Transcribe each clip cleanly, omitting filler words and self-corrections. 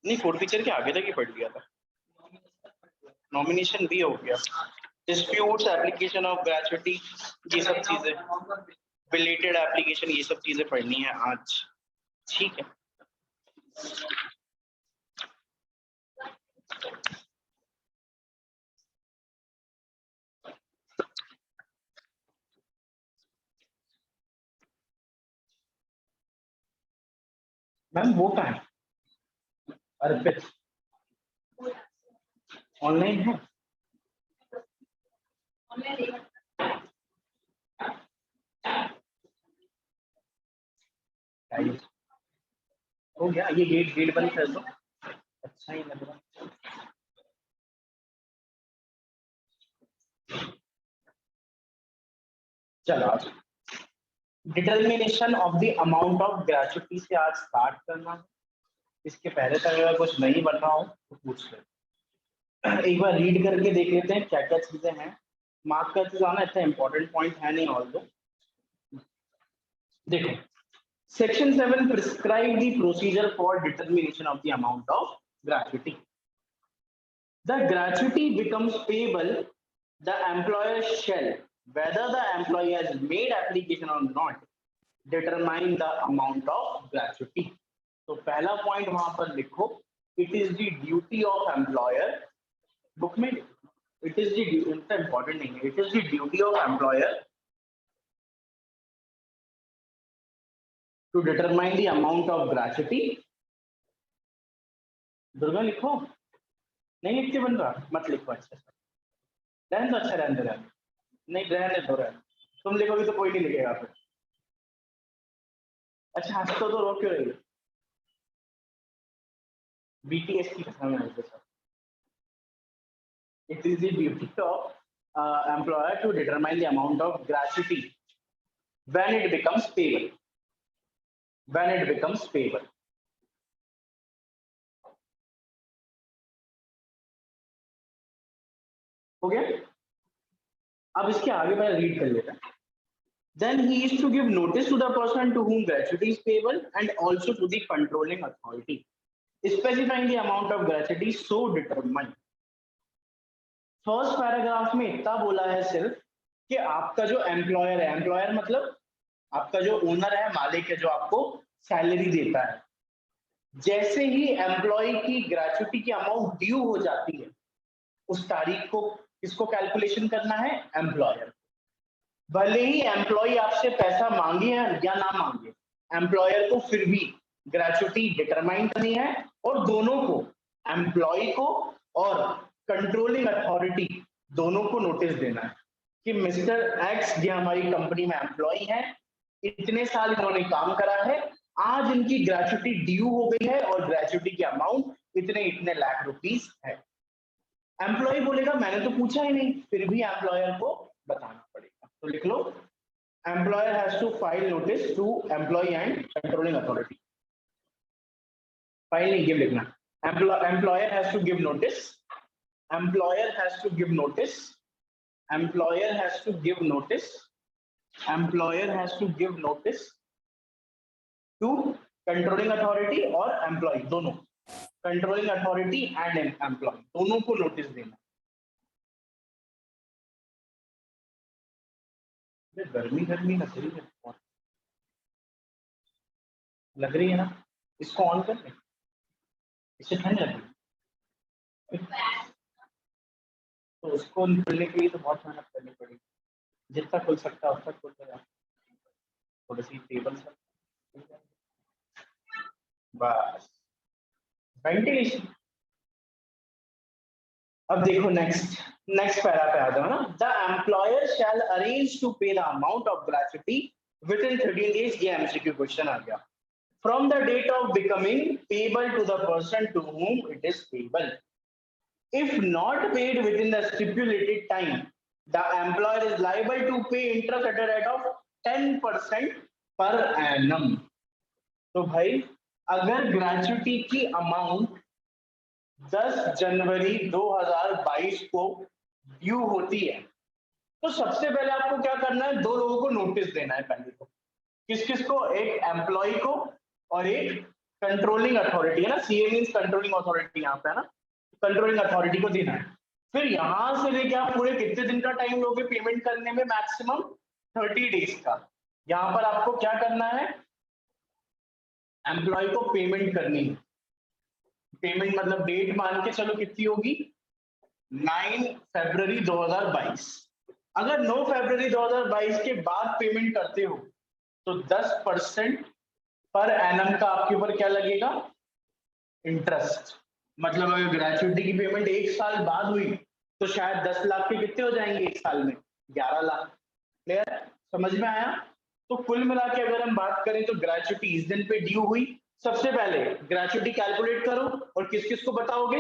नहीं, fourth feature के आगे तक ही पढ़ लिया था, नॉमिनेशन भी हो गया, डिस्प्यूट्स, एप्लीकेशन ऑफ ग्रेचुइटी, ये सब चीजें, बिलेटेड एप्लीकेशन, ये सब चीजें पढ़नी है आज, ठीक है। मैम वो कहाँ है? अर्पित ऑनलाइन है? हो गया, ये गेट बंद कर दो, अच्छा ही लग रहा। चलो आज determination of the amount of gratuity से आज स्टार्ट करना है। इसके पहले तक अगर कुछ नहीं बन रहा हो तो पूछ ले, एक बार रीड करके देख लेते हैं क्या क्या चीजें हैं। मार्क करते जाना, इतना इंपॉर्टेंट पॉइंट है नहीं ऑल दो। देखो, section 7 prescribe the procedure for determination of the amount of gratuity. The gratuity becomes payable, the employer shall, whether the employee has made application or not, determine the amount of gratuity। तो पहला point वहां पर लिखो, it is the duty of employer, book में it is the, इतना important नहीं है, it is the duty of employer to determine the amount of gratuity. Durga लिखो, नहीं लिखते बन रहा, मत लिखो, अच्छा रहने दो, अच्छा रहने दो, नहीं रहने दो, तुम लिखोगे तो कोई नहीं लिखेगा फिर। अच्छा हंस तो रो क्यों रही है? BTS की कसम है मुझे sir. It is the duty of employer to determine the amount of gratuity when it becomes payable. When it becomes payable. हो गया? अब इसके आगे मैं रीड कर लेता हूं। Then he is to give notice to the person to whom gratuity is payable and also to the controlling authority, specifying the amount of gratuity so determined. First paragraph में इतना बोला है सिर्फ कि आपका जो एम्प्लॉयर है, एम्प्लॉयर मतलब आपका जो ओनर है, मालिक है, जो आपको सैलरी देता है, जैसे ही एम्प्लॉय की ग्रेचुइटी की अमाउंट ड्यू हो जाती है, उस तारीख को किसको कैलकुलेशन करना है? एम्प्लॉयर। भले ही एम्प्लॉय आपसे पैसा मांगे या ना मांगे, एम्प्लॉयर को फिर भी ग्रेचुइटी डिटरमाइन करनी है और दोनों को, एम्प्लॉय को और कंट्रोलिंग अथॉरिटी दोनों को नोटिस देना है कि मिस्टर एक्स ये हमारी कंपनी में एम्प्लॉय है, इतने साल इन्होंने काम करा है, आज इनकी ग्रेचुइटी ड्यू हो गई है और ग्रेचुइटी की अमाउंट इतने लाख रुपीस है। एम्प्लॉय बोलेगा मैंने तो पूछा ही नहीं, फिर भी एम्प्लॉयर को बताना पड़ेगा। तो लिख लो, employer has to file notice to employ and controlling authority. File नहीं, गिव लिखना। Employer has to give notice, employer has to give notice, employer has to give notice, employer has to give notice to controlling authority और employee, दोनों, controlling authority and employee दोनों को notice देना। गर्मी लग रही है, लग रही है ना? इसको ऑन कर ले, इससे ठंड लग रही है, तो उसको खुलने के लिए तो बहुत मेहनत करनी पड़ेगी, जितना खुल सकता है उतना खुल जाएगा। थोड़ी सी टेबल से बस वेंटिलेशन। अब देखो नेक्स्ट पैरा पे आ जाओ ना। The employer shall arrange to pay the amount of gratuity within 13 days. ये एमसीक्यू क्वेश्चन आ गया। From the date of becoming payable to the person to whom it is payable. If not paid within the stipulated time, the employer is liable to pay interest at a rate of 10% per annum. तो भाई अगर gratuity की amount 10 जनवरी 2022 को due होती है, तो सबसे पहले आपको क्या करना है? दो लोगों को नोटिस देना है। पहले तो किस किस को? एक एम्प्लॉय को और एक कंट्रोलिंग अथॉरिटी है ना, सीए मींस कंट्रोलिंग अथॉरिटी यहाँ पे है ना, कंट्रोलिंग अथॉरिटी को देना है। फिर यहां से लेके आप पूरे कितने दिन का टाइम लोगे पेमेंट करने में, मैक्सिमम 30 डेज का। यहाँ पर आपको क्या करना है, एम्प्लॉय को पेमेंट करनी है। पेमेंट मतलब डेट मान के चलो कितनी होगी, 9 फरवरी 2022। अगर 9 फरवरी 2022 के बाद पेमेंट करते हो तो 10% पर एनम का आपके ऊपर क्या लगेगा, इंटरेस्ट। मतलब अगर ग्रेचुइटी की पेमेंट 1 साल बाद हुई तो शायद 10 लाख के कितने हो जाएंगे 1 साल में, 11 लाख। क्लियर, समझ में आया। तो कुल मिला के अगर हम बात करें तो ग्रेचुइटी इस दिन पे ड्यू हुई, सबसे पहले ग्रेचुइटी कैलकुलेट करो और किस किस को बताओगे,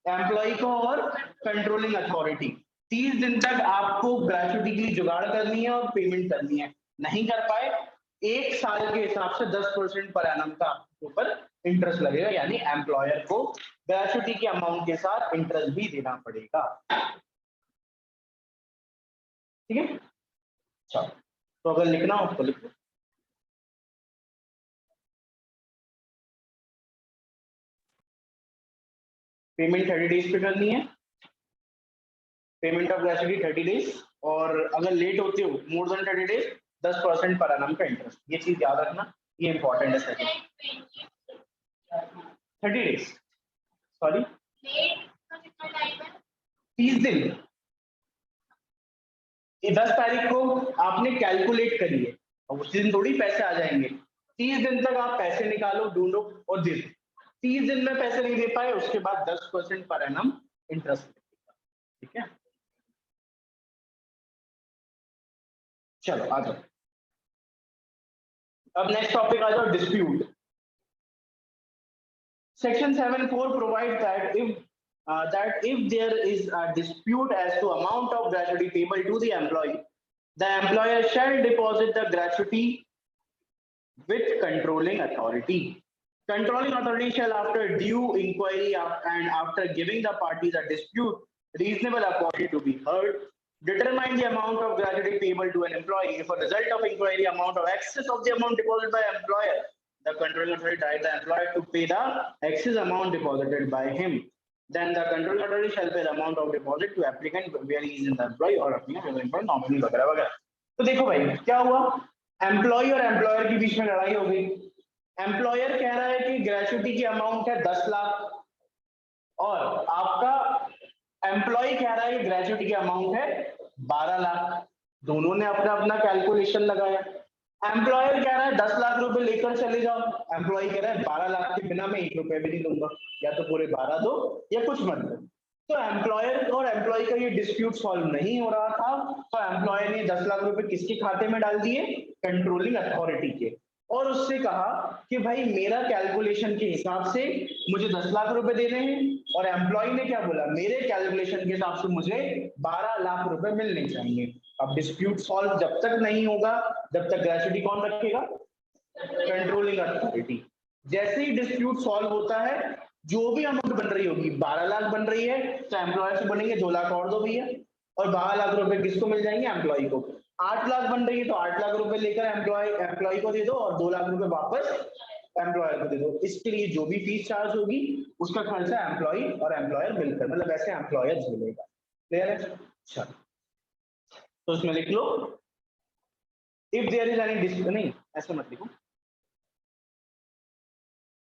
एम्प्लॉय को और कंट्रोलिंग अथॉरिटी। 30 दिन तक आपको ग्रेचुइटी के लिए जुगाड़ करनी है और पेमेंट करनी है। नहीं कर पाए, 1 साल के हिसाब से 10% पर एनम का आपके ऊपर इंटरेस्ट लगेगा, यानी एम्प्लॉयर को ग्रेचुइटी के अमाउंट के साथ इंटरेस्ट भी देना पड़ेगा। ठीक है, चलो तो अगर लिखना हो तो लिख लो। पेमेंट 30 डेज पे करनी है, पेमेंट ऑफ ग्रेचुइटी 30 डेज, और अगर लेट होते हो more than 30 days 10% per annum का इंटरेस्ट। ये चीज याद रखना, ये इंपॉर्टेंट है। सेकंड 30 डेज, सॉरी 30 दिन। ये 10 तारीख को आपने कैलकुलेट करी है, और उस दिन थोड़ी पैसे आ जाएंगे। 30 दिन तक आप पैसे निकालो, ढूंढो और दे दो। 30 दिन में पैसे नहीं दे पाए, उसके बाद 10% पर एनम इंटरेस्ट। ठीक है, चलो आ जाओ। अब नेक्स्ट टॉपिक आ जाओ, dispute. Section 7(4) provides that if there is a dispute as to amount of gratuity payable to the employee, the employer shall deposit the gratuity with controlling authority. Controlling authority shall, after due inquiry and after giving the parties a dispute reasonable opportunity to be heard, determine the amount of gratuity payable to an employee. If a result of inquiry amount of excess of the amount deposited by employer, the controlling authority directs the employer to pay the excess amount deposited by him. Then the controlling authority shall pay the amount of deposit to applicant where he is in the employee or applicant nominee वगैरह वगैरह। तो देखो भाई क्या हुआ, employ और employer के बीच में लड़ाई हो गई। एम्प्लॉयर कह रहा है कि ग्रेचुइटी की अमाउंट है 10 लाख, और आपका एम्प्लॉय कह रहा है कि ग्रेचुइटी की अमाउंट है 12 लाख। दोनों ने अपना अपना कैलकुलेशन लगाया। एम्प्लॉयर कह रहा है 10 लाख रुपए लेकर चले जाओ, एम्प्लॉय कह रहा है 12 लाख के बिना मैं 1 रुपए भी नहीं दूंगा, या तो पूरे 12 दो या कुछ मत दो। तो एम्प्लॉयर और एम्प्लॉय का ये डिस्प्यूट सॉल्व नहीं हो रहा था, तो एम्प्लॉयर ने 10 लाख रुपए किसके खाते में डाल दिए, कंट्रोलिंग अथॉरिटी के, और उससे कहा कि भाई मेरा कैलकुलेशन के हिसाब से मुझे 10 लाख रुपए देने हैं, और एम्प्लॉय ने क्या बोला, मेरे कैलकुलेशन के हिसाब से मुझे 12 लाख रुपए मिलने चाहिए। अब डिस्प्यूट सॉल्व जब तक नहीं होगा, जब तक ग्रेचुइटी कौन रखेगा, कंट्रोलिंग अथॉरिटी। जैसे ही डिस्प्यूट सॉल्व होता है, जो भी अमाउंट बन रही होगी, 12 लाख बन रही है तो एम्प्लॉयर से बनेंगे 2 लाख और दो भैया, और 12 लाख रुपए किसको मिल जाएंगे, एम्प्लॉय को। 8 लाख बन रही है तो 8 लाख रुपए लेकर एम्प्लॉय को दे दो, और 2 लाख रुपए वापस एम्प्लॉयर को दे दो। इसके लिए जो भी फीस चार्ज होगी उसका खर्चा एम्प्लॉय और एम्प्लॉयर मिलकर, मतलब ऐसे एम्प्लॉयर झेलेगा। क्लियर है, चलो तो उसमें लिख लो, if there is any dispute, नहीं ऐसा मत लिखो,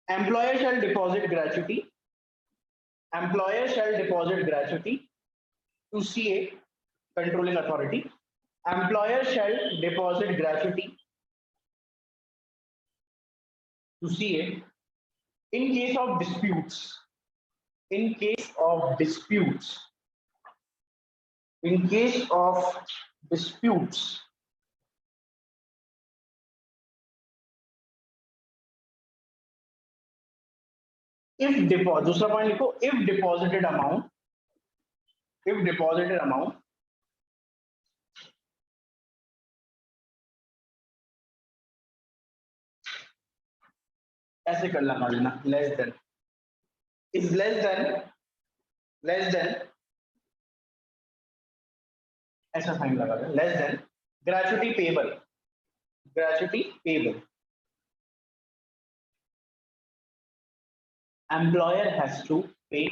employer shall deposit gratuity, employer shall deposit gratuity to CA, controlling authority. Employer shall deposit gratuity to CA in case of disputes, in case of disputes, in case of disputes if deposit, दूसरा point लिखो, if deposited amount ऐसे कर लगा लेना, less than, is less than ऐसा sign लगा देना, less than gratuity payable employer has to pay,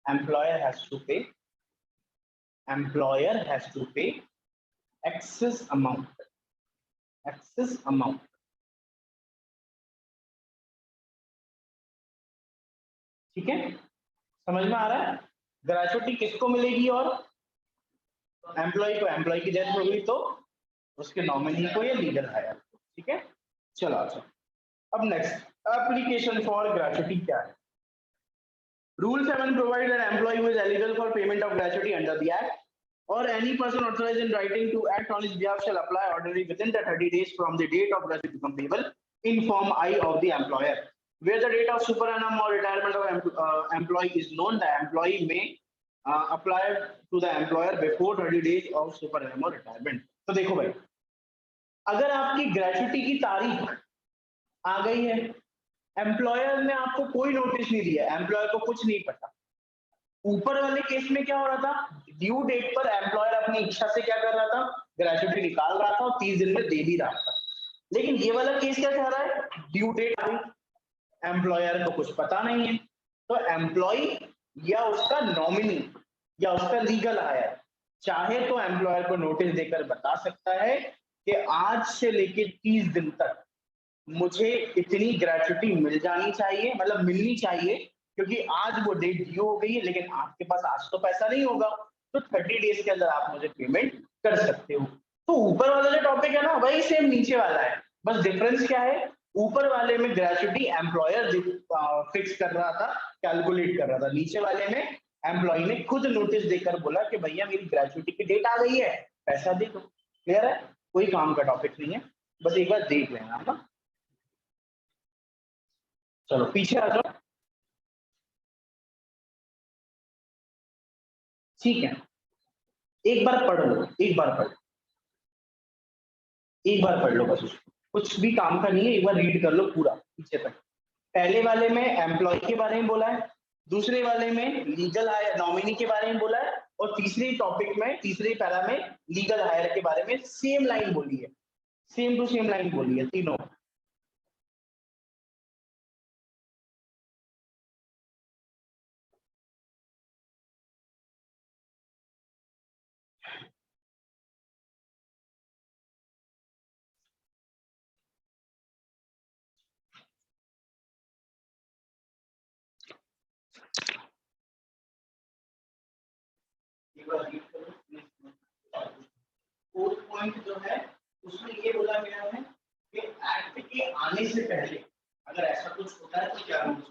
employer has to pay, employer has to pay excess amount, excess amount. ठीक है, समझ में आ रहा है? ग्रेचुटी किसको मिलेगी और एम्प्लॉय को, एम्प्लॉय की डेथ हो गई तो उसके नॉमिनी को या लीगल हायर को। ठीक है, चलो अच्छा, अब नेक्स्ट एप्लीकेशन फॉर ग्रेचुटी क्या है? Rule 7 provides an employee who is eligible for payment of gratuity under the Act or any person authorized in writing to act on his behalf shall apply ordinary within the 30 days from the date of gratuity become payable in Form I of the employer. Where the date of superannuum or retirement of employee is known, the employee may apply to the employer before 30 days of superannuum or retirement. तो देखो भाई, अगर आपकी gratuity की तारीख आ गई है, employer ने आपको कोई नोटिस नहीं दिया, एम्प्लॉयर को कुछ नहीं पता। ऊपर वाले केस में क्या हो रहा था, ड्यू डेट पर एम्प्लॉयर अपनी इच्छा से क्या कर रहा था, ग्रेचुटी निकाल रहा था और 30 दिन में दे भी रहा था। लेकिन ये वाला केस क्या कह रहा है, ड्यू डेट आ गई, एम्प्लॉयर को कुछ पता नहीं है, तो एम्प्लॉय या उसका नॉमिनी या उसका लीगल हायर चाहे तो एम्प्लॉयर को नोटिस देकर बता सकता है कि आज से लेके 30 दिन तक मुझे इतनी ग्रेचुटी मिल जानी चाहिए, मतलब मिलनी चाहिए, क्योंकि आज वो डेट ड्यू हो गई है, लेकिन आपके पास आज तो पैसा नहीं होगा, तो 30 डेज के अंदर आप मुझे पेमेंट कर सकते हो। तो ऊपर वाला जो टॉपिक है ना, वही सेम नीचे वाला है, बस डिफरेंस क्या है, ऊपर वाले में ग्रेचुटी एम्प्लॉयर फिक्स कर रहा था, कैलकुलेट कर रहा था, नीचे वाले में एम्प्लॉय ने खुद नोटिस देकर बोला कि भैया मेरी ग्रेचुटी की डेट आ गई है, पैसा दे दो। क्लियर है, कोई काम का टॉपिक नहीं है, बस एक बार देख लेना है ना। चलो पीछे आ जाओ। ठीक है, एक बार पढ़ लो, एक बार पढ़, एक बार पढ़ लो बस उसको, कुछ भी काम का नहीं है, एक बार रीड कर लो पूरा पीछे तक। पहले वाले में एम्प्लॉय के बारे में बोला है, दूसरे वाले में लीगल हायर नॉमिनी के बारे में बोला है, और तीसरे टॉपिक में, तीसरे पैरा में लीगल हायर के बारे में सेम लाइन बोली है, सेम टू सेम लाइन बोली है तीनों। एक बार रीड करो। फोर्थ पॉइंट जो है उसमें ये बोला गया है कि एक्ट के आने से पहले अगर ऐसा कुछ होता है तो क्या होगा।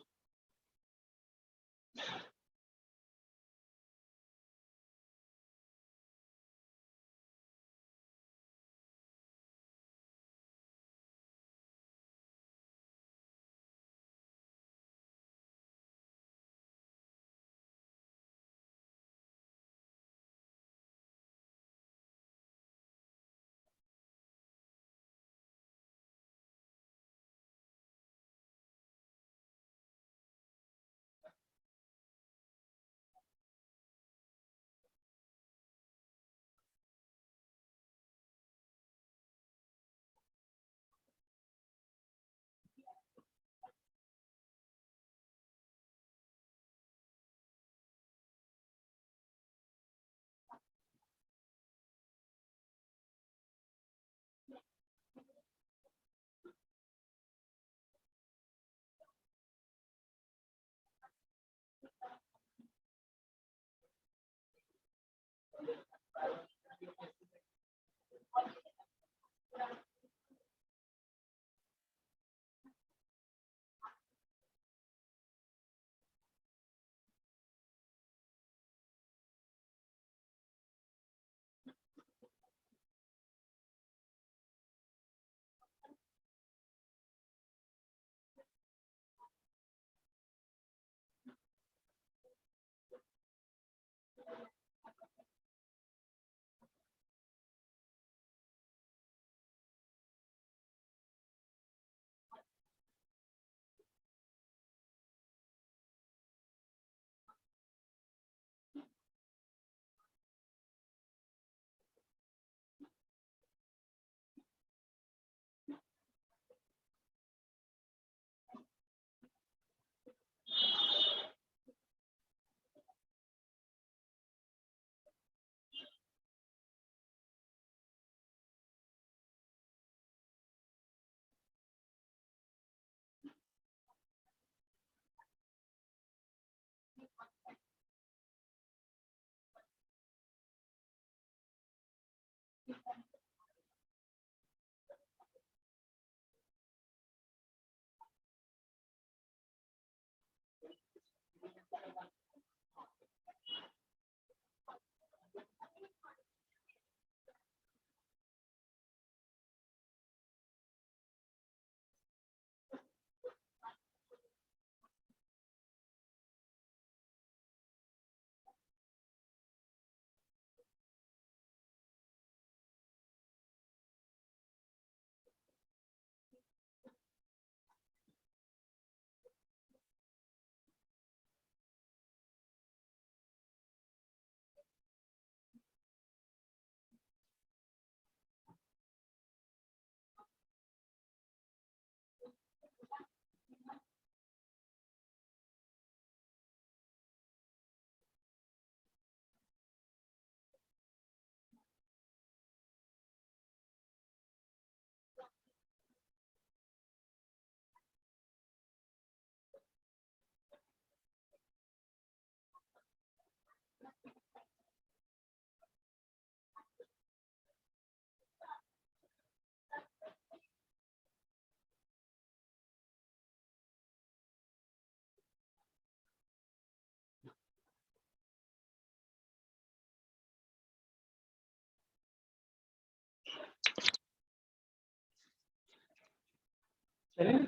चलें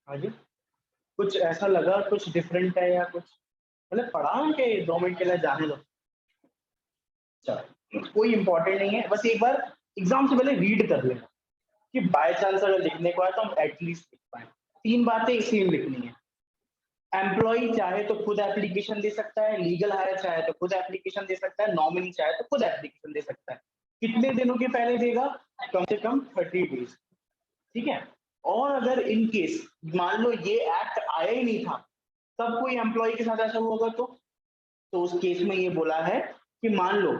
आगे। कुछ ऐसा लगा कुछ डिफरेंट है या कुछ मतलब पढ़ा कि 2 मिनट के लिए जाने दो? चलो कोई इंपॉर्टेंट नहीं है, बस एक बार एग्जाम से पहले रीड कर लेना कि बाय चांस अगर लिखने को है तो हम एटलीस्ट लिख पाए। 3 बातें इसी में लिखनी है। एम्प्लॉय चाहे तो खुद एप्लीकेशन दे सकता है, लीगल हायर चाहे तो खुद एप्लीकेशन दे सकता है, नॉमिनी चाहे तो खुद एप्लीकेशन दे सकता है। कितने दिनों के पहले देगा? कम से कम 30 डेज। ठीक है। और अगर इन केस मान लो ये एक्ट आया ही नहीं था, तब कोई एम्प्लॉय के साथ ऐसा होगा तो उस केस में ये बोला है कि मान लो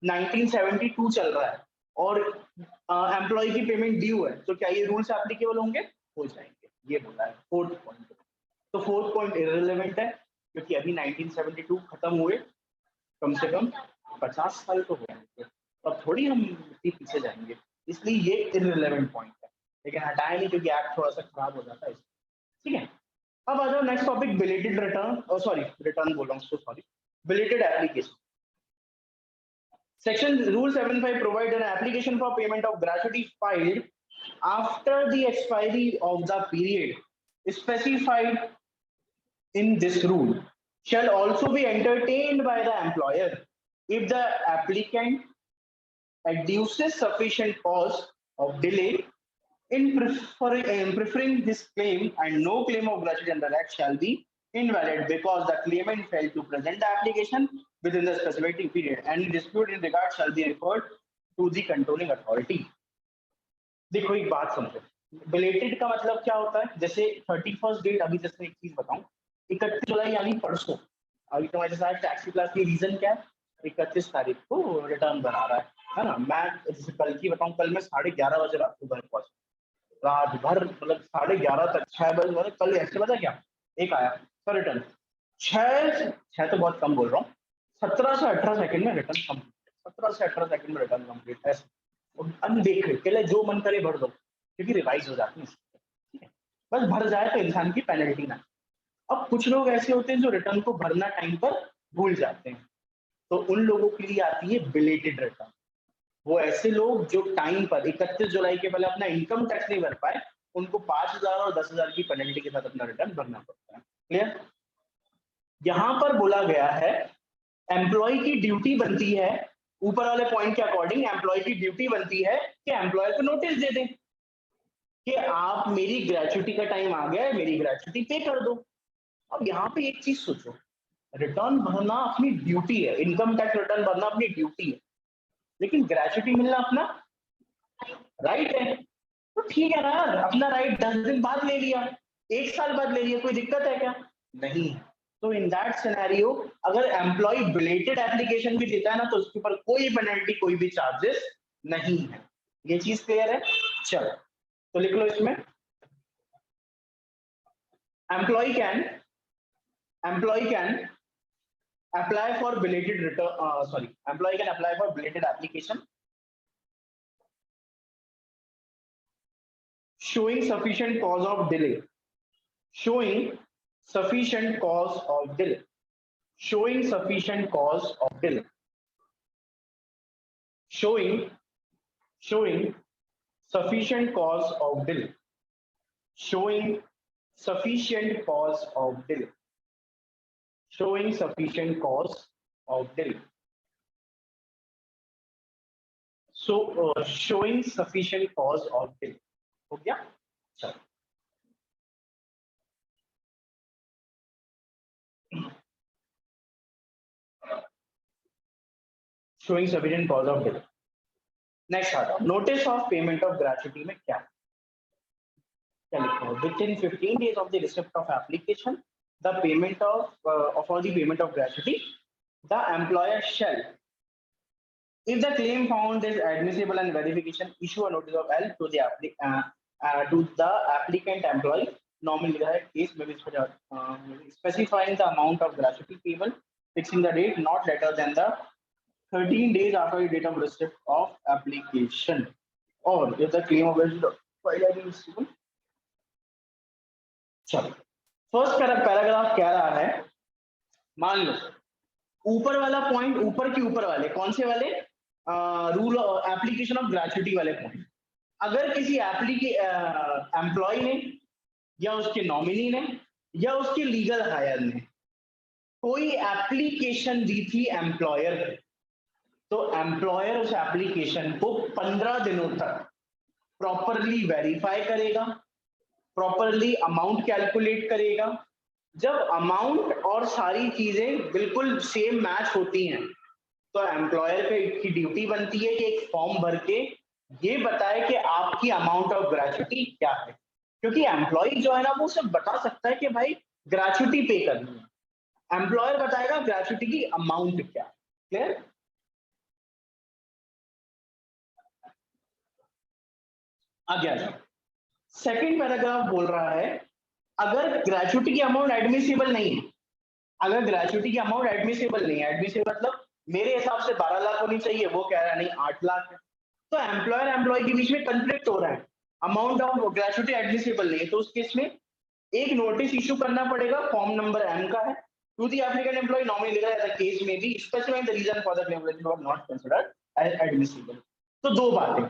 1972 चल रहा है और एम्प्लॉय की पेमेंट ड्यू है, तो क्या ये रूल्स एप्लीकेबल होंगे? हो जाएंगे, ये बोला है 4th पॉइंट। तो 4th पॉइंट इररिलेवेंट है क्योंकि अभी 1972 खत्म हुए, कम से कम 50 साल तो हो गए, अब थोड़ी हम इतनी पीछे जाएंगे, इसलिए ये इररिलेवेंट पॉइंट है, लेकिन हटाया नहीं क्योंकि एक्ट थोड़ा सा खराब हो जाता है। ठीक है। अब आ जाओ next topic, belated return, sorry return बोल रहा हूँ, sorry, belated application. Section Rule 75 provide an application for payment of gratuity filed after the expiry of the period specified in this rule shall also be entertained by the employer if the applicant adduces sufficient cause of delay in preferring this claim, and no claim of gratuity under Act shall be invalid because the claimant failed to present the application within the specified period. Any dispute in regard shall be referred to the controlling authority. देखो एक बात समझो, belated का मतलब क्या होता है? जैसे 31st डेट, अभी जैसे एक चीज बताऊं, 31 जुलाई यानी परसों, अभी तुम्हारे साथ टैक्सी क्लास की रीजन क्या है? 31 तारीख को रिटर्न बना रहा है ना। मैं जैसे कल की बताऊं, कल मैं 11:30 बजे रात को घर पहुंचा, रात भर मतलब 11:30 तक, 6 बजे मतलब कल ऐसे पता क्या एक आया सर रिटर्न, 6 तो बहुत कम बोल रहा हूँ, 17 से 18 सेकंड में रिटर्न कंप्लीट, 17 से 18 सेकंड में रिटर्न कंप्लीट है। अनदेखते के लिए जो मन करे भर दो क्योंकि रिवाइज हो जाती है, ठीक है, बस भर जाए तो इंसान की पेनल्टी ना। अब कुछ लोग ऐसे होते हैं जो रिटर्न को भरना टाइम पर भूल जाते हैं, तो उन लोगों के लिए आती है बिलेटेड रिटर्न। वो ऐसे लोग जो टाइम पर 31 जुलाई के पहले अपना इनकम टैक्स नहीं भर पाए, उनको 5,000 और 10,000 की पेनल्टी के साथ अपना रिटर्न भरना पड़ता है। क्लियर? यहां पर बोला गया है एम्प्लॉय की ड्यूटी बनती है, ऊपर वाले पॉइंट के अकॉर्डिंग एम्प्लॉय की ड्यूटी बनती है कि एम्प्लॉयर को नोटिस दे दें कि आप मेरी ग्रेचुटी का टाइम आ गया है, मेरी ग्रेचुटी पे कर दो। अब यहाँ पे एक चीज सोचो, रिटर्न भरना अपनी ड्यूटी है, इनकम टैक्स रिटर्न भरना अपनी ड्यूटी है, लेकिन ग्रेचुटी मिलना अपना राइट है। तो ठीक है ना यार, अपना राइट 10 दिन बाद ले लिया, 1 साल बाद ले लिया, कोई दिक्कत है क्या? नहीं है। तो इन दैट सिनेरियो अगर एम्प्लॉय बिलेटेड एप्लीकेशन भी देता है ना, तो उसके ऊपर कोई पेनल्टी, कोई भी चार्जेस नहीं है। ये चीज क्लियर है? चलो तो लिख लो इसमें, employ can apply for belated return, employee can apply for belated application showing sufficient cause of delay, showing sufficient cause of delay, showing sufficient cause of delay, showing sufficient cause of delay, showing sufficient cause of delay, showing sufficient cause of delay. So showing sufficient cause of delay हो गया। चलो showing sufficient cause of delay। Next आता है notice of payment of gratuity में क्या लिखा है? With in 15 days of the receipt of application, the payment of for the payment of gratuity, the employer shall, if the claim found is admissible and verification, issue a notice of L to the applicant employee, nominally the case may be specifying the amount of gratuity payable, fixing the date not later than the 13 days after the date of receipt of application, or if the claim of gratuity। चलो first paragraph कह रहा है, मान लो ऊपर वाला point, ऊपर के ऊपर वाले कौन से वाले? रूल एप्लीकेशन ऑफ ग्रेचुटी वाले पॉइंट। अगर किसी एम्प्लॉय ने या उसके नॉमिनी ने या उसके लीगल हायर ने कोई एप्लीकेशन दी थी एम्प्लॉयर को, तो एम्प्लॉयर उस एप्लीकेशन को 15 दिनों तक प्रॉपरली वेरीफाई करेगा, प्रॉपरली अमाउंट कैलकुलेट करेगा। जब अमाउंट और सारी चीजें बिल्कुल सेम मैच होती हैं तो एम्प्लॉयर की ड्यूटी बनती है कि एक फॉर्म भर के ये बताए कि आपकी अमाउंट ऑफ ग्रेच्युटी क्या है, क्योंकि एम्प्लॉय जो है ना वो सिर्फ बता सकता है कि भाई ग्रेच्युटी पे करनी है, एम्प्लॉयर बताएगा ग्रेच्युटी की अमाउंट क्या है। क्लियर? आगे आ जाओ। सेकेंड पैराग्राफ बोल रहा है अगर ग्रेच्युटी की अमाउंट एडमिसिबल नहीं है, अगर ग्रेच्युटी की अमाउंट एडमिसिबल नहीं है, एडमिसिबल मतलब मेरे हिसाब से 12 लाख होनी चाहिए, वो कह रहा है नहीं 8 लाख है, तो एम्प्लॉयर एम्प्लॉय के बीच में कंफ्लिक्ट हो रहा है, अमाउंट ऑफ ग्रेच्युटी एडमिसिबल नहीं है, तो उस केस में एक नोटिस इशू करना पड़ेगा, फॉर्म नंबर एम का है, to the applicant employ nominee लिखा है द केस में be specifying the reason for the claim was not considered as admissible. तो दो बातें,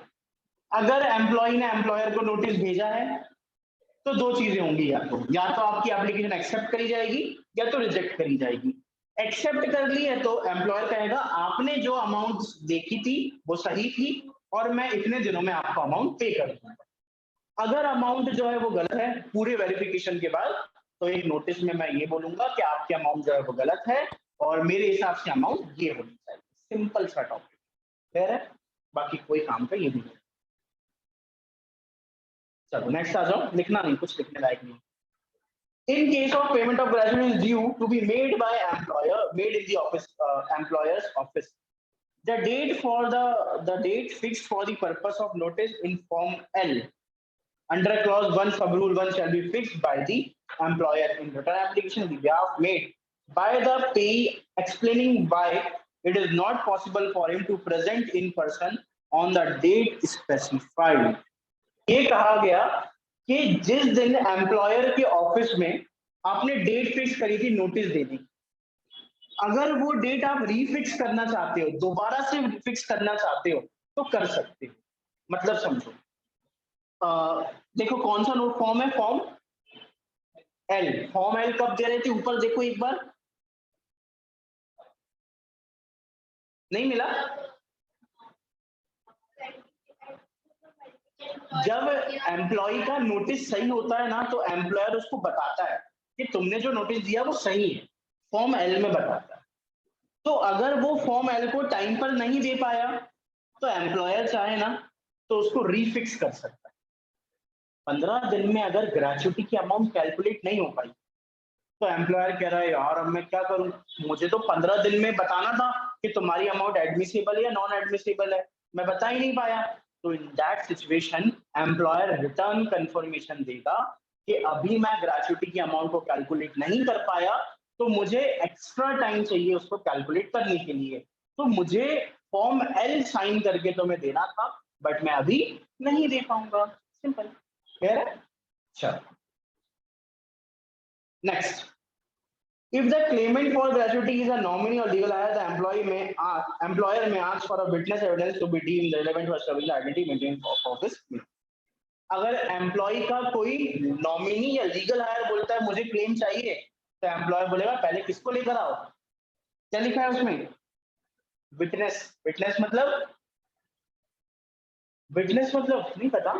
अगर एम्प्लॉय ने एम्प्लॉयर को नोटिस भेजा है तो दो चीजें होंगी, या तो आपकी एप्लीकेशन एक्सेप्ट करी जाएगी या तो रिजेक्ट करी जाएगी। एक्सेप्ट कर ली है तो एम्प्लॉयर कहेगा आपने जो अमाउंट देखी थी वो सही थी और मैं इतने दिनों में आपको अमाउंट पे कर दूंगा। अगर अमाउंट जो है वो गलत है पूरे वेरिफिकेशन के बाद, तो एक नोटिस में मैं ये बोलूंगा कि आपकी अमाउंट जो है वो गलत है और मेरे हिसाब से अमाउंट ये होनी चाहिए। सिंपल सा टॉपिक, क्लियर है? बाकी कोई काम का ये नहीं। चलो नेक्स्ट आ जाओ, लिखना नहीं, कुछ लिखने लायक नहीं। In case of payment of gratuity is due to be made by employer, made in the office, employer's office. The date for the date fixed for the purpose of notice in Form L under clause 1 sub rule 1 shall be fixed by the employer in return application the behalf made by the payee explaining why it is not possible for him to present in person on the date specified. ये कहा गया कि जिस दिन employer के office में आपने date fix करी थी नोटिस देने की, अगर वो डेट आप रीफिक्स करना चाहते हो, दोबारा से फिक्स करना चाहते हो तो कर सकते हो। मतलब समझो, देखो कौन सा नोट फॉर्म है, फॉर्म एल। फॉर्म एल कब दे रहे थे, ऊपर देखो एक बार, नहीं मिला? जब एम्प्लॉय का नोटिस सही होता है ना तो एम्प्लॉयर उसको बताता है कि तुमने जो नोटिस दिया वो सही है, फॉर्म एल में बताता है। तो अगर वो फॉर्म एल को टाइम पर नहीं दे पाया तो एम्प्लॉयर चाहे ना तो उसको रीफिक्स कर सकता है। 15 दिन में अगर ग्रेच्युटी की अमाउंट कैलकुलेट नहीं हो पाई तो एम्प्लॉयर कह रहा है यार अब मैं क्या करूं, मुझे तो 15 दिन में बताना था कि तुम्हारी अमाउंट एडमिसिबल या नॉन एडमिसिबल है, मैं बता ही नहीं पाया। तो in that situation employer return confirmation देगा कि अभी मैं ग्रेच्युटी की अमाउंट को कैलकुलेट नहीं कर पाया तो मुझे एक्स्ट्रा टाइम चाहिए उसको कैलकुलेट करने के लिए, तो मुझे फॉर्म एल साइन करके तुम्हें देना था बट मैं अभी नहीं दे पाऊंगा। सिंपल, क्लियर है? चलो next. If the claimant for gratuity is a nominee or legal heir, the employer may ask for a witness evidence to be deemed relevant for establishing the identity maintained of office. अगर employ का कोई nominee या legal higher बोलता है मुझे claim चाहिए तो employer बोलेगा पहले किसको लेकर आओ। क्या लिखा है उसमें? विटनेस। विटनेस मतलब नहीं पता,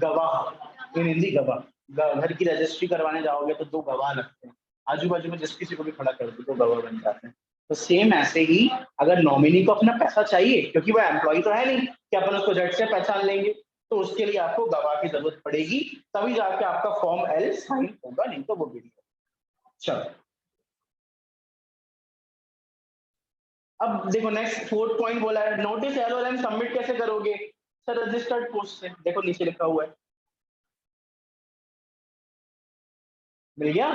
गवाह, इन हिंदी गवाह। घर की रजिस्ट्री करवाने जाओगे तो दो गवाह लगते हैं, आजू बाजू में जिस किसी को भी खड़ा कर दो तो गवाह बन जाते हैं। तो सेम ऐसे ही अगर नॉमिनी को अपना पैसा चाहिए क्योंकि वो एम्प्लॉय तो है नहीं कि अपन उसको झट से पहचान लेंगे, तो उसके लिए आपको गवाह की जरूरत पड़ेगी, तभी जाके आपका फॉर्म एल साइन होगा, नहीं तो वो भी नहीं। चलो अब देखो नेक्स्ट फोर्थ पॉइंट बोला है नोटिस एलओएम सबमिट कैसे करोगे सर? रजिस्टर्ड पोस्ट से, देखो नीचे लिखा हुआ है, मिल गया?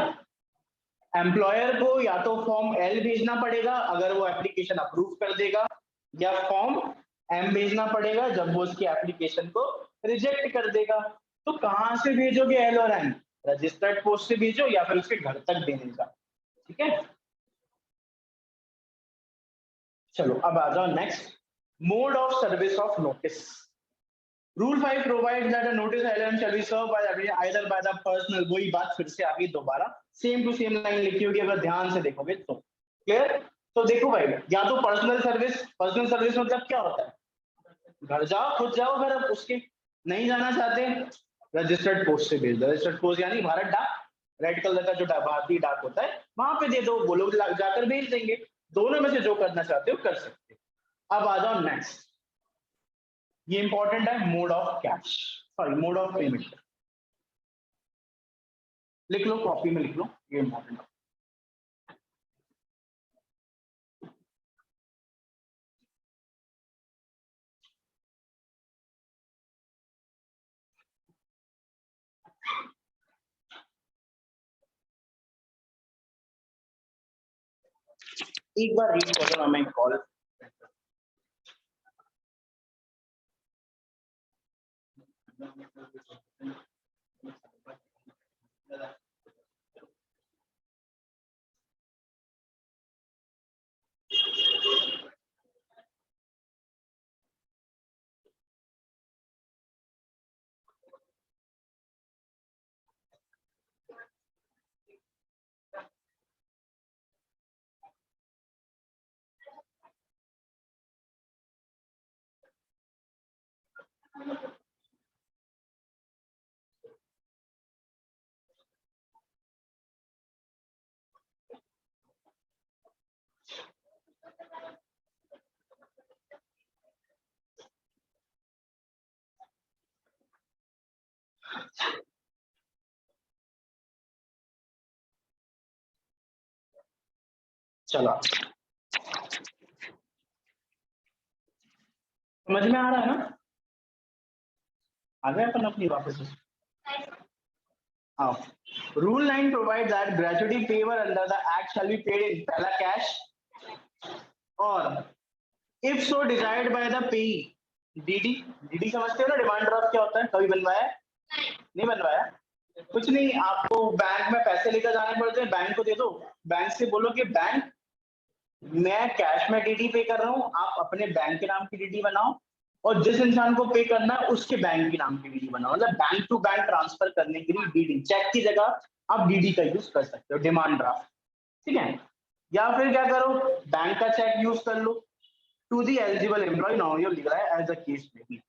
एम्प्लॉयर को या तो फॉर्म एल भेजना पड़ेगा अगर वो एप्लीकेशन अप्रूव कर देगा, या फॉर्म एम भेजना पड़ेगा जब वो उसकी एप्लीकेशन को रिजेक्ट कर देगा। तो कहां से भेजोगे एल और एम? रजिस्टर्ड पोस्ट से भेजो या फिर उसके घर तक देने का। ठीक है, चलो अब आ जाओ next, mode of service of notice. Rule 5 provide that a notice LM shall be serve by either by the personal, वही बात फिर से आ गई दोबारा, सेम टू सेम लाइन लिखी होगी अगर ध्यान से देखोगे तो। क्लियर? तो देखो भाई, या तो पर्सनल सर्विस मतलब क्या होता है, घर जाओ खुद जाओ, अगर आप उसके नहीं जाना चाहते रजिस्टर्ड पोस्ट से भेज दो। रजिस्टर्ड पोस्ट यानी भारत डाक, रेड कलर का जो भारतीय डाक होता है वहां पे दे दो, वो लोग जाकर भेज देंगे। दोनों में से जो करना चाहते हो कर सकते हो। अब आ जाओ नेक्स्ट, ये इंपॉर्टेंट है, mode of cash, sorry mode of payment. लिख लो, कॉपी में लिख लो, ये इंपॉर्टेंट है। एक बार रीड कर लो, मैं कॉल चलो, समझ में आ रहा है ना? आ गए अपन अपनी वापस? हाँ, rule 9 provide that gratuity payable under the act shall be paid in पहला कैश, और if so desired by the payee DD. DD समझते हो ना, डिमांड ड्राफ्ट क्या होता है? कभी बनवाया? नहीं बनवाया? कुछ नहीं, आपको बैंक में पैसे लेकर जाने पड़ते हैं, बैंक को दे दो, बैंक से बोलो कि बैंक मैं कैश में डीडी पे कर रहा हूँ, आप अपने बैंक के नाम की डीडी बनाओ, और जिस इंसान को पे करना है उसके बैंक के नाम की डीडी बनाओ। मतलब बैंक टू बैंक ट्रांसफर करने के लिए डीडी, चेक की जगह आप डीडी का यूज कर सकते हो, डिमांड ड्राफ्ट। ठीक है? या फिर क्या करो, बैंक का चेक यूज कर लो, to the eligible employ, nominee लिख रहा है एज अ केस में।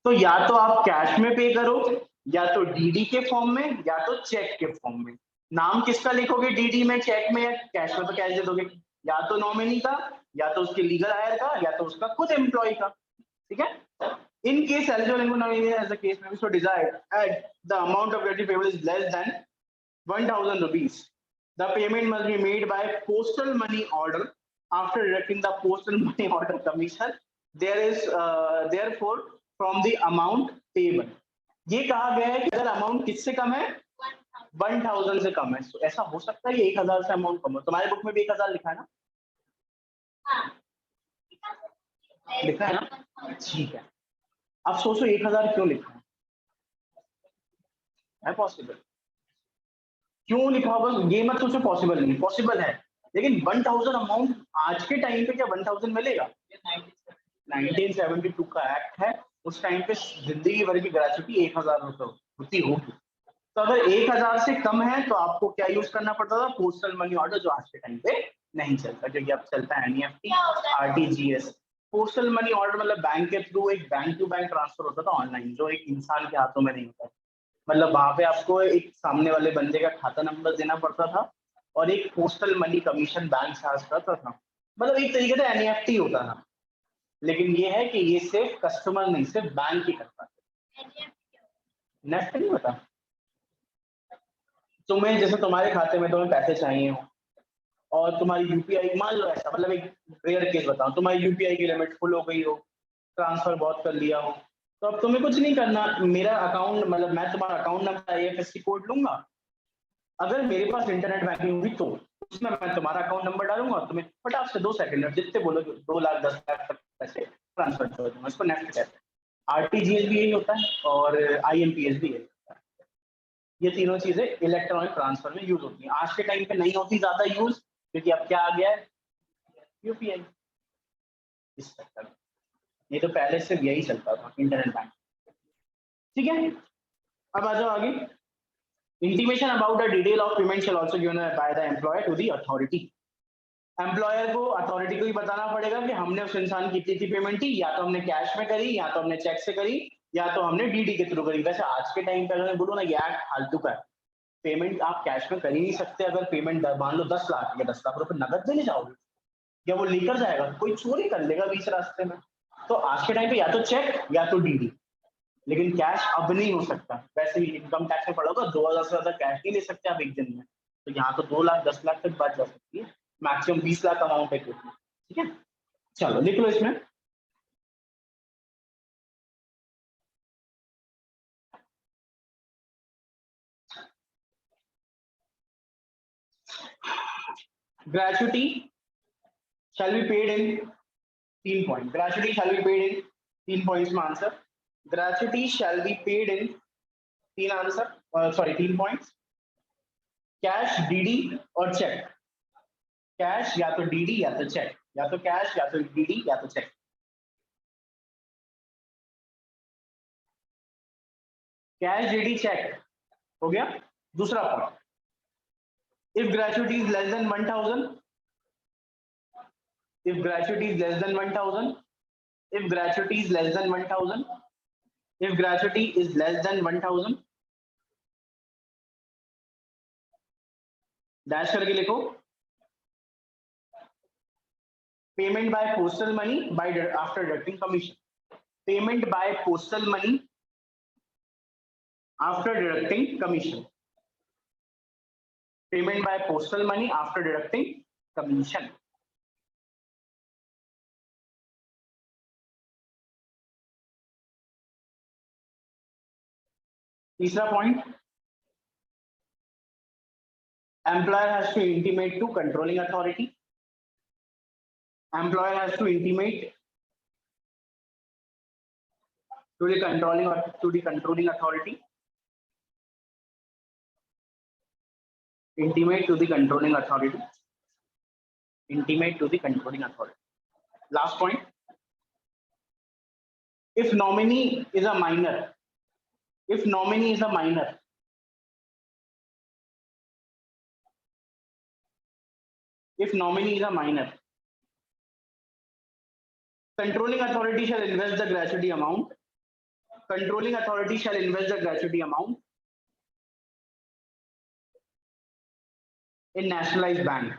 तो या तो आप कैश में पे करो, या तो डीडी के फॉर्म में, या तो चेक के फॉर्म में। नाम किसका लिखोगे डीडी में, चेक में, या कैश में? तो कैश दे दोगे, या तो नॉमिनी का, या तो उसके लीगल हायर का, या तो उसका खुद एम्प्लॉय का। ठीक है? In case eligible nominee as a case में so desired at the amount of gratuity payable is less than 1000 rupees, the payment must be made by postal money order after deducting the postal money order commission. There is therefore from the amount payable. ये कहा गया है कि अगर amount किससे कम है, 1000 से कम है, तो ऐसा हो सकता है 1000 से अमाउंट कम हो। तुम्हारे बुक में भी 1000 लिखा है ना? लिखा है ना? ठीक है, अब सोचो 1000 क्यों लिखा है पॉसिबल? क्यों लिखा होगा ये मत सोचो, पॉसिबल नहीं, पॉसिबल है, लेकिन 1000 अमाउंट आज के टाइम पे क्या 1000 मिलेगा? 1972 का एक्ट है, उस टाइम पे जिंदगी भर की ग्रेचुटी 1000 रुपए होती होगी। तो अगर 1000 से कम है तो आपको क्या यूज करना पड़ता था? पोस्टल मनी ऑर्डर, जो आज के टाइम पे नहीं चलता, क्योंकि अब चलता है NEFT, RTGS. Postal money order मतलब बैंक के थ्रू एक बैंक टू बैंक ट्रांसफर होता था ऑनलाइन, जो एक इंसान के हाथों में नहीं होता। मतलब वहां पे आपको एक सामने वाले बंदे का खाता नंबर देना पड़ता था, और एक postal money commission bank charge करता था। मतलब एक तरीके से एनईएफटी होता था। लेकिन ये है कि ये सिर्फ कस्टमर नहीं, सिर्फ बैंक ही करता है। नेफ्ट नहीं होता। तुम्हें जैसे तुम्हारे खाते में तुम्हें पैसे चाहिए हो, और तुम्हारी यूपीआई, मान लो ऐसा, मतलब एक रेयर केस बताओ, तुम्हारी यूपीआई की लिमिट फुल हो गई हो, ट्रांसफर बहुत कर लिया हो, तो अब तुम्हें कुछ नहीं करना, मेरा अकाउंट, मतलब मैं तुम्हारा अकाउंट नंबर आईएफएससी कोड लूंगा, अगर मेरे पास इंटरनेट बैंकिंग हुई तो उसमें मैं तुम्हारा अकाउंट नंबर डालूंगा, तुम्हें फटाक से 2 सेकंड में जितने बोलोगे 2 लाख 10 लाख तक पैसे ट्रांसफर कर दूंगा। इसको नेफ्ट कहते हैं। आरटीजीएस भी यही होता है, और आईएमपीएस भी यही होता है। ये तीनों चीजें इलेक्ट्रॉनिक ट्रांसफर में यूज होती हैं। आज के टाइम पे नहीं होती ज्यादा यूज, क्योंकि अब क्या आ गया है, यूपीआई। इस चक्कर में, ये तो पहले से यही चलता था इंटरनेट बैंक। ठीक है, अब आ जाओ आगे। Intimation about the detail of payment shall also given by the employer to the authority. Employer को अथॉरिटी को ही बताना पड़ेगा कि हमने उस इंसान की कितनी पेमेंट की, या तो हमने कैश में करी, या तो हमने चेक से करी, या तो हमने डीडी के थ्रू करी। वैसे आज के टाइम पे अगर मैं बोलूँ ना, ये एक्ट फालतू का है। पेमेंट आप कैश में कर ही नहीं सकते। अगर पेमेंट मान लो 10 लाख या 10 लाख रुपए नगद देने जाओगे, या वो लेकर जाएगा, कोई चोरी कर लेगा बीच रास्ते में। तो आज के टाइम पे या तो चेक या तो डीडी, लेकिन कैश अब नहीं हो सकता। वैसे भी इनकम टैक्स में पड़ा होगा 2000 से ज्यादा कैश नहीं ले सकते आप एक दिन में। तो यहाँ तो 2 लाख 10 लाख तक बात जा सकती है, मैक्सिमम 20 लाख अमाउंट है। ठीक है, चलो लिख लो इसमें। Gratuity shall be paid in 3 point. Gratuity shall be paid in 3 points में answer. Gratuity shall be paid in 3 answer, sorry 3 points. Cash, DD और चेक। कैश या तो डीडी या तो चेक, या तो कैश या तो डीडी या तो चेक। कैश, डीडी, चेक हो गया। दूसरा point, if gratuity is less than 1000, if gratuity is less than 1000, if gratuity is less than 1000, if gratuity is less than 1000, dash करके लिखो, payment by postal money by after deducting commission. Payment by postal money after deducting commission. Payment by postal money after deducting commission. तीसरा point, employer has to intimate to controlling authority. Employer has to intimate to the controlling authority. Intimate to the controlling authority. Intimate to the controlling authority. Last point, if nominee is a minor, if nominee is a minor, if nominee is a minor, controlling authority shall invest the gratuity amount. Controlling authority shall invest the gratuity amount in nationalized bank.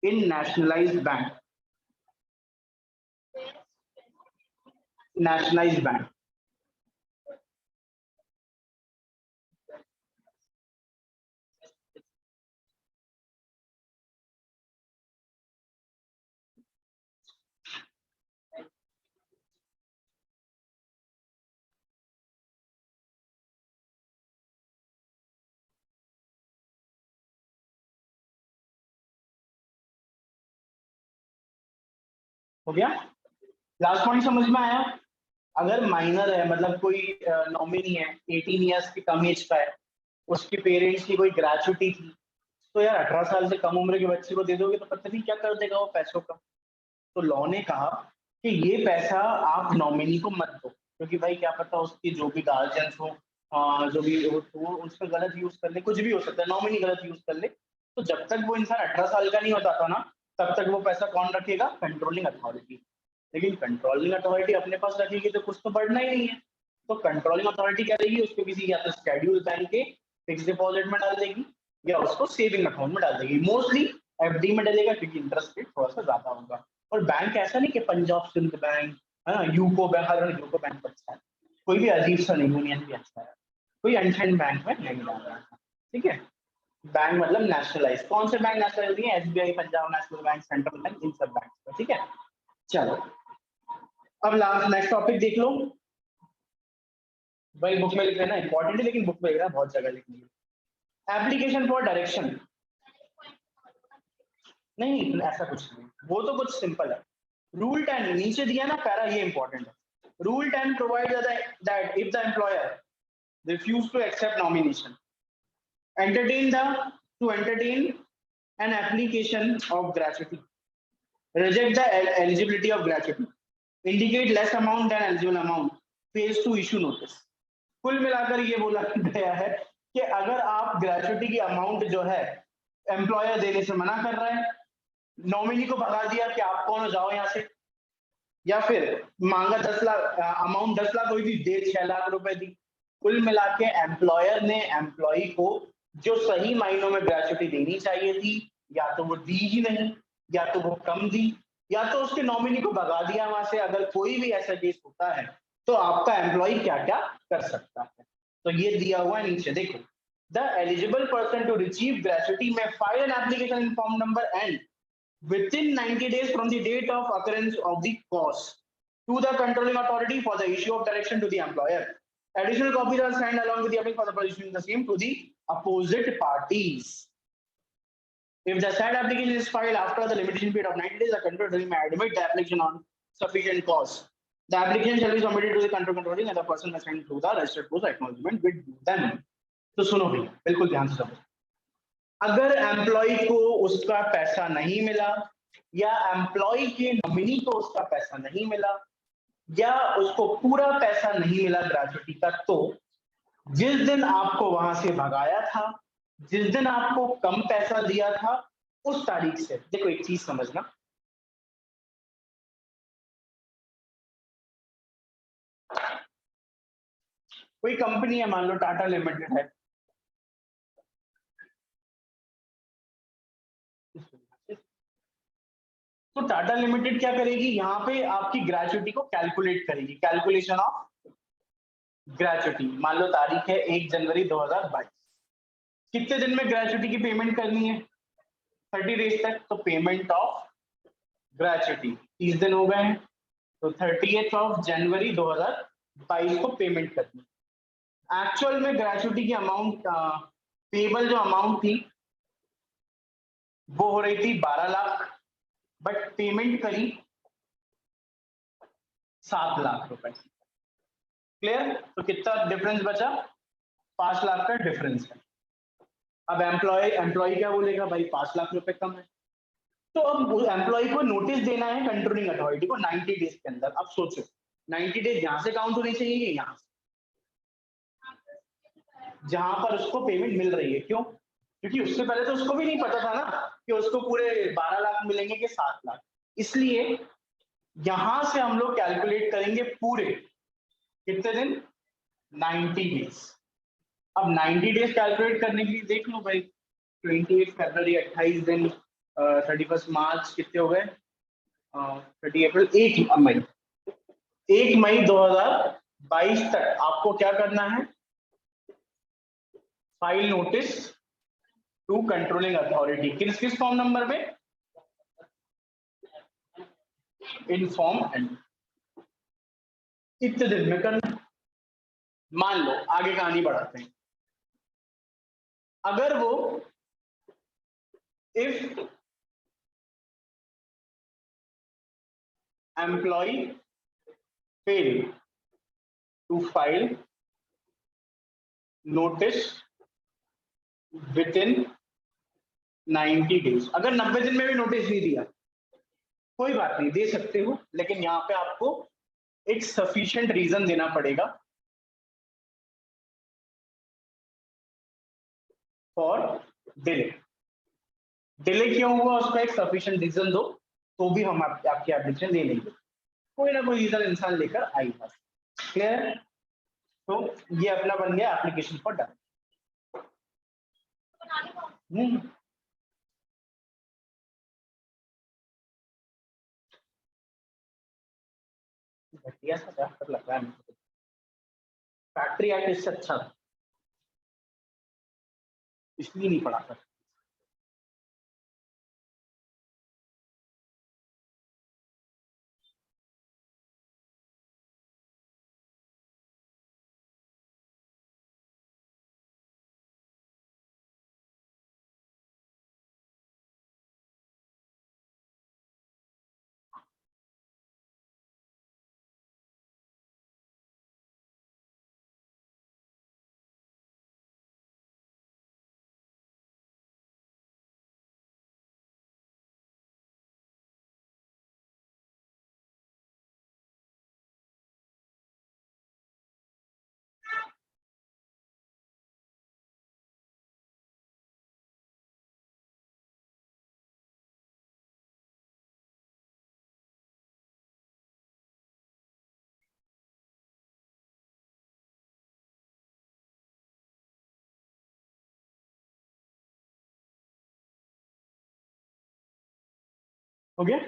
In nationalized bank. Nationalized bank. हो गया, last point समझ में आया। अगर minor है, मतलब कोई nominee है, 18 इयर्स की कम एज का है, उसके पेरेंट्स की कोई ग्रेचुटी थी, तो यार 18 साल से कम उम्र के बच्चे को दे दोगे तो पता नहीं क्या कर देगा वो पैसों का। तो लॉ ने कहा कि ये पैसा आप नॉमिनी को मत दो, क्योंकि भाई क्या पता उसकी जो भी गार्जियंस हो, जो भी हो, तो उस पर गलत यूज कर ले, कुछ भी हो सकता है, नॉमिनी गलत यूज कर ले। तो जब तक वो इंसान 18 साल का नहीं होता था ना, तब तक वो पैसा कौन रखेगा? Controlling authority. लेकिन कंट्रोलिंग अथॉरिटी अपने पास रखेगी तो कुछ तो बढ़ना ही नहीं है। तो कंट्रोलिंग अथॉरिटी क्या देगी? उसको किसी या तो शेड्यूल बैंक के फिक्स डिपॉजिट में डाल देगी, या उसको सेविंग अकाउंट में डाल देगी। मोस्टली एफडी में डालेगा, क्योंकि इंटरेस्ट रेट थोड़ा सा ज्यादा होगा। और बैंक ऐसा नहीं कि पंजाब सिंध बैंक है ना, यूको बैंक, हर यूको बैंक अच्छा है, कोई भी अजीब सा नहीं, यूनियन भी अच्छा है, कोई अनफंड बैंक में नहीं डाल रहा है। ठीक है, बैंक मतलब नेशनलाइज। कौन से बैंक नेशनलाइज होती है? SBI, Punjab national bank, central bank, इन सब बैंक। ठीक है, चलो अब लास्ट नेक्स्ट टॉपिक देख लो। भाई बुक में लिख लेना, इंपॉर्टेंट है, लेकिन बुक में लिख रहा बहुत जगह लिखनी है। एप्लीकेशन फॉर डायरेक्शन, नहीं ऐसा कुछ नहीं, वो तो कुछ सिंपल है। रूल 10 नीचे दिया ना पैरा, ये इंपॉर्टेंट है। Rule 10 provide that if the employer refuse to accept nomination, entertain an application of gratuity, reject the eligibility of gratuity, indicate less amount than eligible amount, phase 2 issue notice. कुल मिलाकर ये बोला गया है कि अगर आप ग्रेचुटी की अमाउंट जो है एम्प्लॉयर देने से मना कर रहा है, नॉमिनी को भगा दिया कि आप कौन हो, जाओ यहाँ से, या फिर मांगा 10 लाख, अमाउंट 10 लाख हुई थी, दे 6 लाख रुपए दी। कुल मिला के एम्प्लॉयर ने एम्प्लॉय को जो सही मायनों में ग्रेचुटी देनी चाहिए थी, या तो वो दी ही नहीं, या तो वो कम दी, या तो उसके नॉमिनी को भगा दिया वहां से। अगर कोई भी ऐसा केस होता है तो आपका एम्प्लॉय क्या क्या कर सकता है, तो ये दिया हुआ है नीचे देखो। The eligible person to receive gratuity में file an application in form number and within 90 days from the date of occurrence of the cause to the controlling authority for the issue of direction to the employer. Additional copies are signed along with the application for the positioning the same to the opposite parties. If the said application is filed after the limitation period of 90 days, the control authority may admit the application on sufficient cause. The application shall be submitted to the control authority and the person must send through the registered post acknowledgement with them. तो सुनो भैया, बिल्कुल ध्यान से सुनो। अगर employ को उसका पैसा नहीं मिला, या एम्प्लॉय के नॉमिनी को उसका पैसा नहीं मिला, या उसको पूरा पैसा नहीं मिला ग्रेचुटी का, तो जिस दिन आपको वहां से भगाया था, जिस दिन आपको कम पैसा दिया था, उस तारीख से, देखो एक चीज समझना, कोई कंपनी है, मान लो टाटा लिमिटेड है, तो टाटा लिमिटेड क्या करेगी, यहाँ पे आपकी ग्रेचुटी को कैलकुलेट करेगी, कैलकुलेशन ऑफ ग्रेचुटी। मान लो तारीख है 1 जनवरी 2022, कितने दिन में ग्रेचुटी की पेमेंट करनी है, 30 डेज तक, तो पेमेंट ऑफ ग्रेचुटी 30 दिन हो गए हैं, तो 30th ऑफ जनवरी 2022 को पेमेंट करनी। एक्चुअल में ग्रेचुटी की अमाउंट, पेबल जो अमाउंट थी वो हो रही थी 12 लाख, बट पेमेंट करी 7 लाख रुपए। क्लियर? तो कितना डिफरेंस बचा, 5 लाख का डिफरेंस है। अब एम्प्लॉय क्या बोलेगा, भाई 5 लाख रुपए कम है, तो अब एम्प्लॉय को नोटिस देना है कंट्रोलिंग अथॉरिटी को 90 डेज के अंदर। अब सोचो 90 डेज यहां से काउंट होनी चाहिए, यहां से, जहां पर उसको पेमेंट मिल रही है। क्यों? क्योंकि उससे पहले तो उसको भी नहीं पता था ना कि उसको पूरे 12 लाख मिलेंगे कि 7 लाख, इसलिए यहां से हम लोग कैलकुलेट करेंगे पूरे कितने दिन, 90 डेज। अब 90 डेज कैलकुलेट करने के लिए देख लो भाई, 28 फरवरी 28 दिन, 31 मार्च कितने हो गए, 30 अप्रैल, 1 मई 2022 तक आपको क्या करना है, file notice to controlling authority. किस किस फॉर्म नंबर में, इन फॉर्म एंड, इतने दिन में करना। मान लो आगे कहानी बढ़ाते हैं, अगर वो if employ fail to file notice within 90 days, अगर 90 दिन में भी नोटिस नहीं दिया, कोई बात नहीं, दे सकते हो, लेकिन यहाँ पे आपको एक सफिशिएंट रीजन देना पड़ेगा फॉर डिले। डिले क्यों हुआ, उसका एक सफिशिएंट रीजन दो, तो भी हम आपकी एप्लीकेशन ले लेंगे, कोई ना कोई रीजन इंसान लेकर आएगा। क्लियर? तो ये अपना बन गया एप्लीकेशन फॉर डन। घटिया सा चैप्टर लग रहा है मुझे, फैक्ट्री एक्ट इससे अच्छा था, इसलिए नहीं पढ़ा था। हो गया?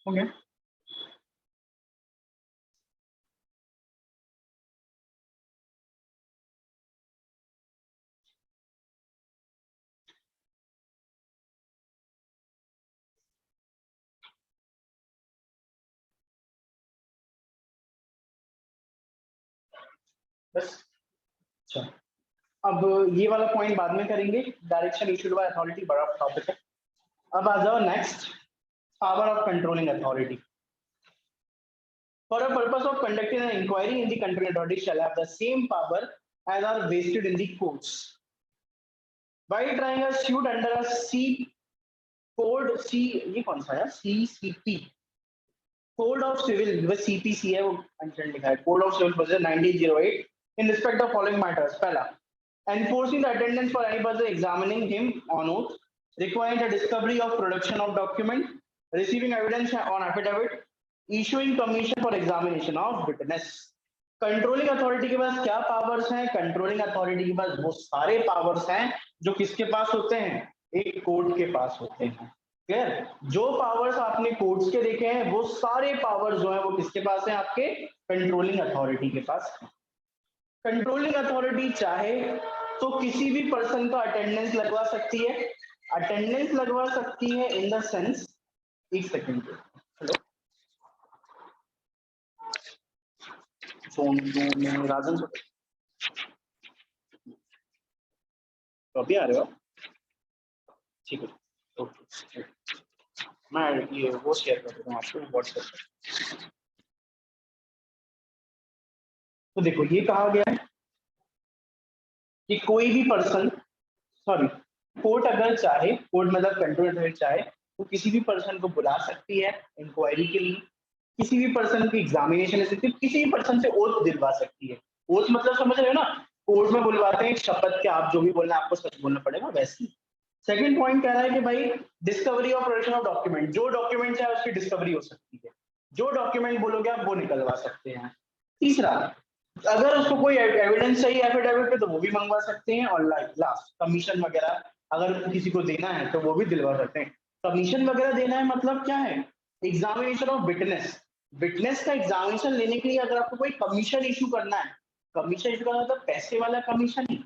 हो गया? बस। अच्छा, अब ये वाला पॉइंट बाद में करेंगे, डायरेक्शन इशूड बाय अथॉरिटी बड़ा टॉपिक है। अब आ जाओ next, power of controlling authority. For a purpose of conducting an inquiry in the controlling authority shall have the same power as are vested in the courts while trying a suit under a C code C, ये कौन सा है, CCP code of civil, बस CPC है वो under लिखा है, code of civil procedure 1908 in respect of following matters. पहला, enforcing the attendance for any person examining him on oath, requiring the discovery of production of document, receiving evidence on affidavit, issuing commission for examination of witness। Controlling authority के पास क्या powers हैं? Controlling authority के पास वो सारे powers हैं जो किसके पास होते हैं? एक कोर्ट के पास होते हैं। क्लियर? जो पावर्स आपने कोर्ट्स के देखे हैं वो सारे पावर्स जो है वो किसके पास है? आपके कंट्रोलिंग अथॉरिटी के पास। कंट्रोलिंग अथॉरिटी चाहे तो किसी भी पर्सन का अटेंडेंस लगवा सकती है। अटेंडेंस लगवा सकती है इन द सेंस, एक सेकंड, हेलो फोन में राजन तो अभी आ रहे हो? ठीक है, ओके, मैं ये वो शेयर कर देता हूँ आपको व्हाट्सएप पर। तो देखो ये कहा गया है कि कोई भी पर्सन, सॉरी, कोर्ट अगर चाहे, कोर्ट मतलब कंट्रोल अथॉरिटी चाहे तो किसी भी पर्सन को बुला सकती है इंक्वायरी के लिए, किसी भी पर्सन की एग्जामिनेशन ले सकती है, किसी भी पर्सन से ओथ दिलवा सकती है। ओथ मतलब समझ रहे हो ना, कोर्ट में बुलवाते हैं शपथ के, आप जो भी बोलना है आपको सच बोलना पड़ेगा, वैसे ही। सेकंड पॉइंट कह रहा है कि भाई डिस्कवरी और प्रोडक्शन ऑफ डॉक्यूमेंट, जो डॉक्यूमेंट है उसकी डिस्कवरी हो सकती है, जो डॉक्यूमेंट बोलोगे आप वो निकलवा सकते हैं। तीसरा, अगर उसको कोई एविडेंस चाहिए एफिडेविट पे तो वो भी मंगवा सकते हैं, और लास्ट कमीशन वगैरह अगर किसी को देना है तो वो भी दिलवा सकते हैं। कमीशन वगैरह देना है मतलब क्या है? एग्जामिनेशन ऑफ विटनेस, विटनेस का एग्जामिनेशन लेने के लिए अगर आपको कोई कमीशन इशू करना है, कमीशन इशू करना मतलब पैसे वाला कमीशन ही,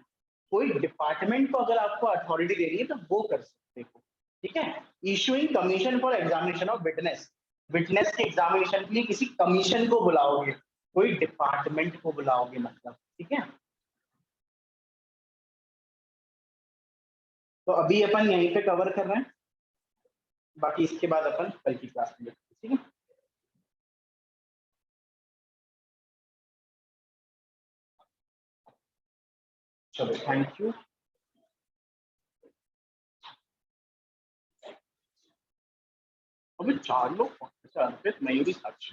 कोई डिपार्टमेंट को अगर आपको अथॉरिटी दे रही है तो वो कर सकते हो। ठीक है, issuing commission for examination of witness, witness के एग्जामिनेशन के लिए किसी कमीशन को बुलाओगे, कोई डिपार्टमेंट को बुलाओगे मतलब। ठीक है, तो अभी अपन यहीं पे कवर कर रहे हैं, बाकी इसके बाद अपन कल की क्लास में देखते हैं। ठीक है, चलो थैंक यू। अभी 4 लोग, अच्छा, मयूरी साक्ष।